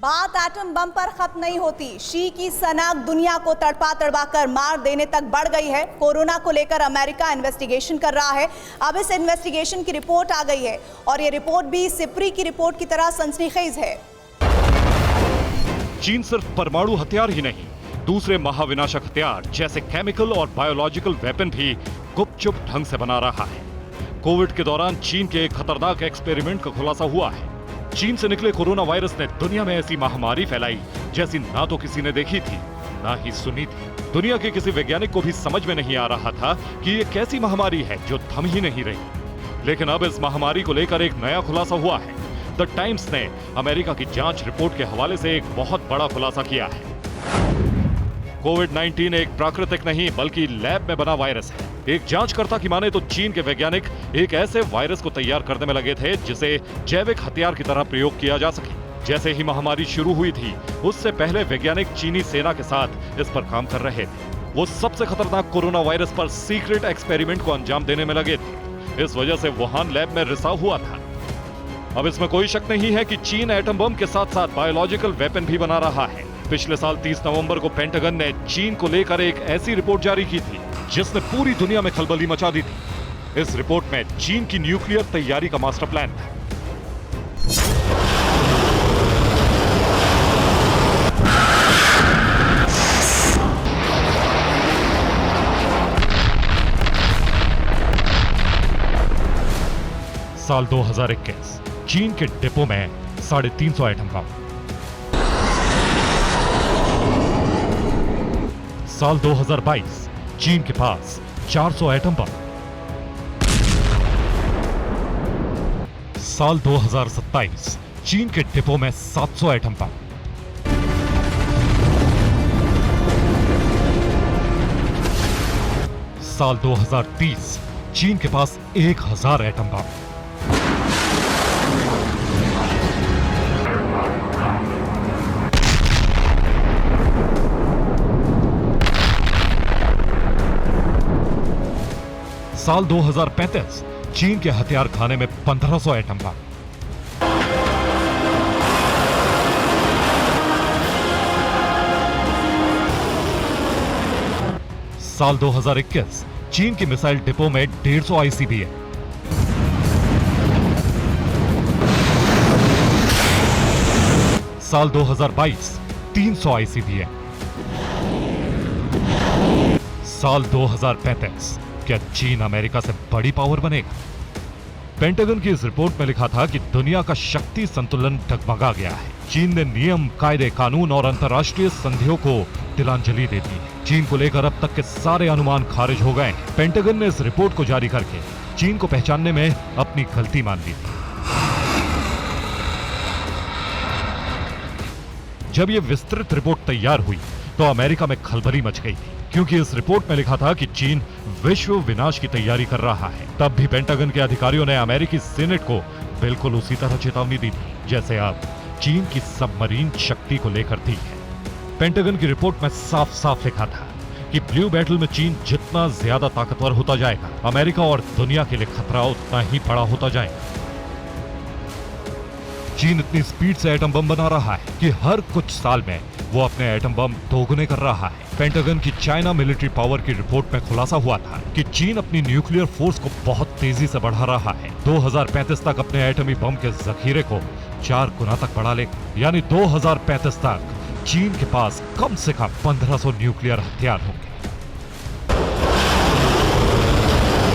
बात atom bomb पर खत्म नहीं होती। शी की सनक दुनिया को तड़पा तड़पा कर मार देने तक बढ़ गई है। कोरोना को लेकर अमेरिका इन्वेस्टिगेशन कर रहा है। अब इस इन्वेस्टिगेशन की रिपोर्ट आ गई है और ये रिपोर्ट भी सिप्री की रिपोर्ट की तरह सनसनीखेज है। चीन सिर्फ परमाणु हथियार ही नहीं, दूसरे महाविनाशक हथियार जैसे केमिकल और बायोलॉजिकल वेपन भी गुपचुप ढंग से बना रहा है। कोविड के दौरान चीन के एक खतरनाक एक्सपेरिमेंट का खुलासा हुआ है। चीन से निकले कोरोना वायरस ने दुनिया में ऐसी महामारी फैलाई जैसी ना तो किसी ने देखी थी ना ही सुनी थी। दुनिया के किसी वैज्ञानिक को भी समझ में नहीं आ रहा था कि ये कैसी महामारी है जो थम ही नहीं रही। लेकिन अब इस महामारी को लेकर एक नया खुलासा हुआ है। द टाइम्स ने अमेरिका की जांच रिपोर्ट के हवाले से एक बहुत बड़ा खुलासा किया है। कोविड-19 एक प्राकृतिक नहीं बल्कि लैब में बना वायरस है। एक जांचकर्ता की माने तो चीन के वैज्ञानिक एक ऐसे वायरस को तैयार करने में लगे थे जिसे जैविक हथियार की तरह प्रयोग किया जा सके। जैसे ही महामारी शुरू हुई थी उससे पहले वैज्ञानिक चीनी सेना के साथ इस पर काम कर रहे थे। वो सबसे खतरनाक कोरोना वायरस पर सीक्रेट एक्सपेरिमेंट को अंजाम देने में लगे थे। इस वजह से वुहान लैब में रिसाव हुआ था। अब इसमें कोई शक नहीं है कि चीन एटम बम के साथ साथ बायोलॉजिकल वेपन भी बना रहा है। पिछले साल 30 नवंबर को पेंटागन ने चीन को लेकर एक ऐसी रिपोर्ट जारी की थी जिसने पूरी दुनिया में खलबली मचा दी थी। इस रिपोर्ट में चीन की न्यूक्लियर तैयारी का मास्टर प्लान था। साल 2021 चीन के डिपो में 350 एटम बम। साल 2022 चीन के पास 400 एटम बम। साल 2027 चीन के डिपो में 700 एटम बम। साल 2030 चीन के पास 1000 एटम बम। साल 2035 चीन के हथियार खाने में 1500 एटम बम। साल 2021 चीन की मिसाइल डिपो में 150 आईसीबीएम। साल 2022 300 आईसीबीएम। साल 2035 क्या चीन अमेरिका से बड़ी पावर बनेगा? पेंटागन की इस रिपोर्ट में लिखा था कि दुनिया का शक्ति संतुलन डगमगा गया है। चीन ने नियम, कायदे, कानून और अंतर्राष्ट्रीय संधियों को तिलांजलि दे दी। चीन को लेकर अब तक के सारे अनुमान खारिज हो गए हैं। पेंटागन ने इस रिपोर्ट को जारी करके चीन को पहचानने में अपनी गलती मान ली थी। जब यह विस्तृत रिपोर्ट तैयार हुई तो अमेरिका में खलबली मच गई थी, क्योंकि इस रिपोर्ट में लिखा था कि चीन विश्व विनाश की तैयारी कर रहा है। तब भी पेंटागन के अधिकारियों ने अमेरिकी सीनेट को बिल्कुल उसी तरह चेतावनी दी थी जैसे अब चीन की सबमरीन शक्ति को लेकर दी है। पेंटागन की रिपोर्ट में साफ साफ लिखा था कि ब्लू बैटल में चीन जितना ज्यादा ताकतवर होता जाएगा, अमेरिका और दुनिया के लिए खतरा उतना ही बड़ा होता जाएगा। चीन इतनी स्पीड से एटम बम बना रहा है कि हर कुछ साल में वो अपने एटम बम दोगुने कर रहा है। पेंटागन की चाइना मिलिट्री पावर की रिपोर्ट में खुलासा हुआ था कि चीन अपनी न्यूक्लियर फोर्स को बहुत तेजी से बढ़ा रहा है। 2035 तक अपने एटमी बम के जखीरे को 4 गुना तक बढ़ा लेगा। यानी 2035 तक चीन के पास कम से कम 1500 न्यूक्लियर हथियार होंगे।